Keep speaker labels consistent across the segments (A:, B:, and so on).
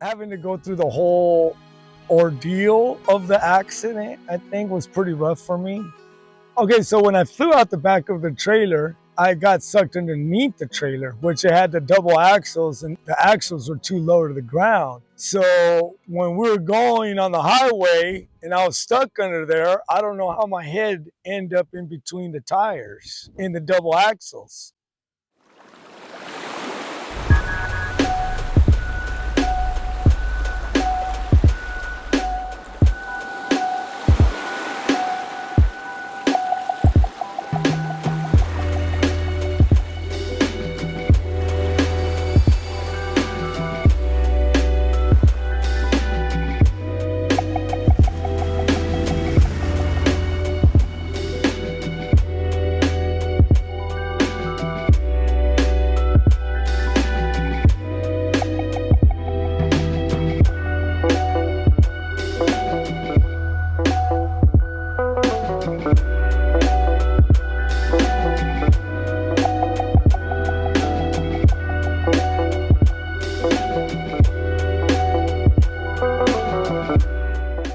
A: having to go through the whole ordeal of the accident, I think, was pretty rough for me. Okay, so when I flew out the back of the trailer, I got sucked underneath the trailer, which it had the double axles, and the axles were too low to the ground. So when we were going on the highway and I was stuck under there, I don't know how my head ended up in between the tires in the double axles.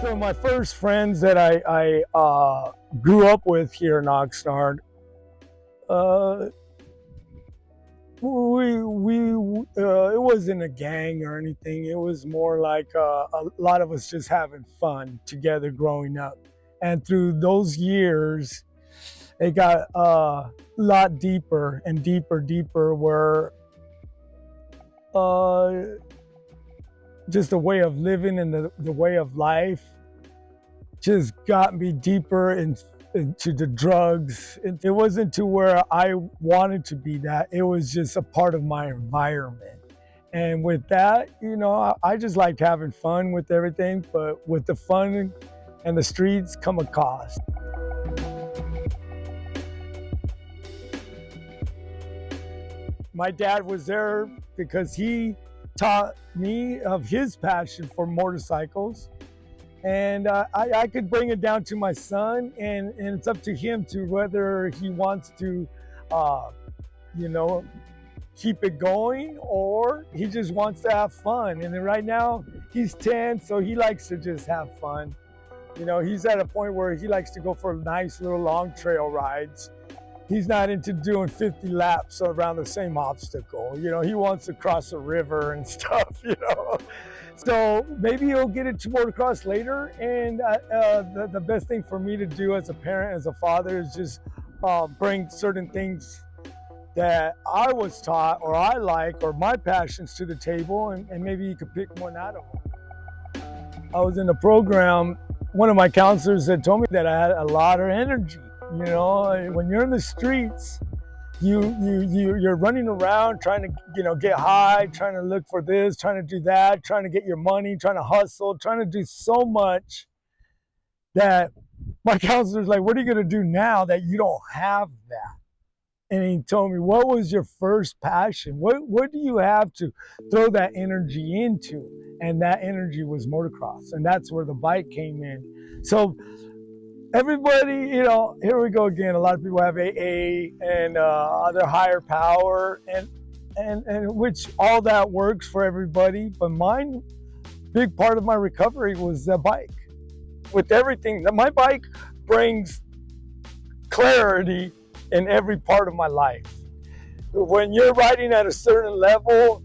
A: So my first friends that I grew up with here in Oxnard, uh, it wasn't a gang or anything. It was more like a lot of us just having fun together growing up. And through those years, it got a lot deeper and deeper, where uh, just the way of living and the way of life just got me deeper into the drugs. It wasn't to where I wanted to be that. It was just a part of my environment. And with that, I just liked having fun with everything, but with the fun and the streets come a cost. My dad was there because he taught me of his passion for motorcycles. And I could bring it down to my son, and it's up to him to whether he wants to, you know, keep it going, or he just wants to have fun. And then right now he's 10, so he likes to just have fun. He's at a point where he likes to go for nice little long trail rides. He's not into doing 50 laps around the same obstacle. He wants to cross a river and stuff. So maybe he'll get into motocross later. And the best thing for me to do as a parent, as a father, is just bring certain things that I was taught or I like or my passions to the table, and maybe you could pick one out of them. I was in a program, one of my counselors had told me that I had a lot of energy. When you're in the streets, you're running around trying to get high, trying to look for this, trying to do that, trying to get your money, trying to hustle, trying to do so much that my counselor's like, what are you going to do now that you don't have that? And he told me, what was your first passion? What do you have to throw that energy into? And that energy was motocross, and that's where the bike came in. So everybody, here we go again. A lot of people have AA and other higher power, and which all that works for everybody. But mine, big part of my recovery was the bike. With everything, my bike brings clarity in every part of my life. When you're riding at a certain level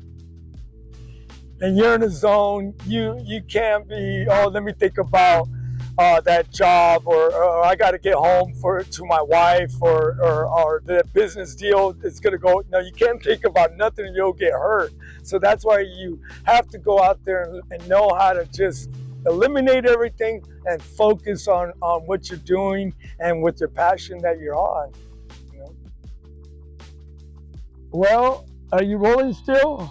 A: and you're in a zone, you can't be, let me think about that job, or I got to get home to my wife, or the business deal is going to go. No, you can't think about nothing and you'll get hurt. So that's why you have to go out there and know how to just eliminate everything and focus on what you're doing and with your passion that you're on. Well, are you rolling still?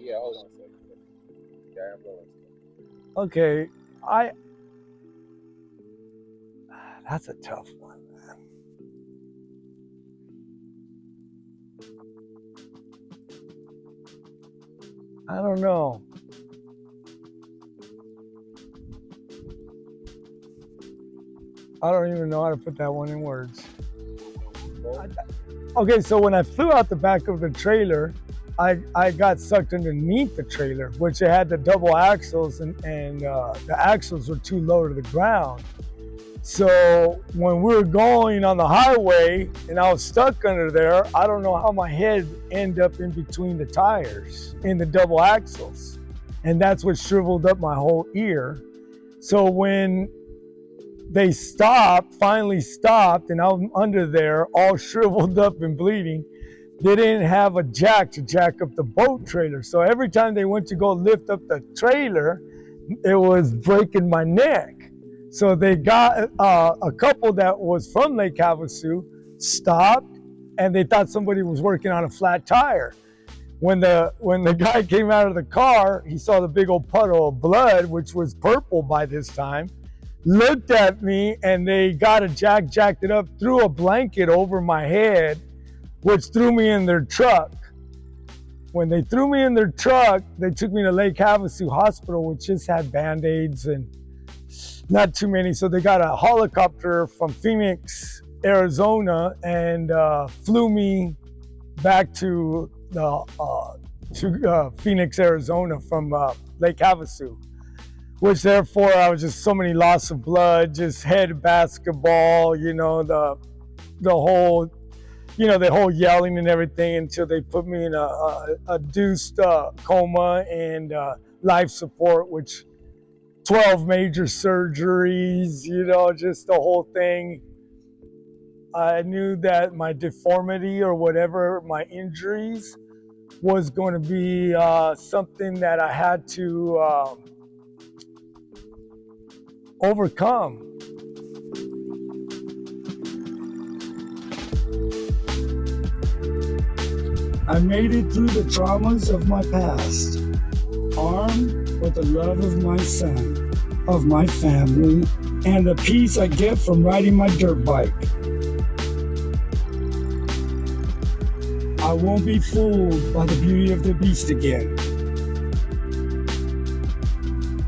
B: Yeah, hold on a second. Yeah, I'm rolling.
A: Okay, that's a tough one, man. I don't know. I don't even know how to put that one in words. Okay, so when I flew out the back of the trailer, I got sucked underneath the trailer, which it had the double axles, and the axles were too low to the ground. So when we were going on the highway and I was stuck under there, I don't know how my head ended up in between the tires in the double axles. And that's what shriveled up my whole ear. So when they finally stopped, and I'm under there all shriveled up and bleeding, they didn't have a jack to jack up the boat trailer. So every time they went to go lift up the trailer, it was breaking my neck. So they got a couple that was from Lake Havasu, stopped, and they thought somebody was working on a flat tire. When the guy came out of the car, he saw the big old puddle of blood, which was purple by this time, looked at me, and they got a jacked it up, threw a blanket over my head, which threw me in their truck. When they threw me in their truck, they took me to Lake Havasu Hospital, which just had Band-Aids and not too many. So they got a helicopter from Phoenix, Arizona, and flew me back to Phoenix, Arizona from Lake Havasu, which therefore I was just so many loss of blood, just head basketball, the whole, the whole yelling and everything, until they put me in a induced coma and life support, which 12 major surgeries, just the whole thing. I knew that my deformity or whatever, my injuries, was going to be something that I had to overcome. I made it through the traumas of my past, armed with the love of my son, of my family, and the peace I get from riding my dirt bike. I won't be fooled by the beauty of the beast again.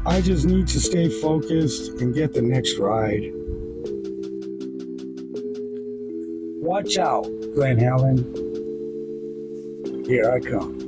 A: I just need to stay focused and get the next ride. Watch out, Glen Helen. Here I come.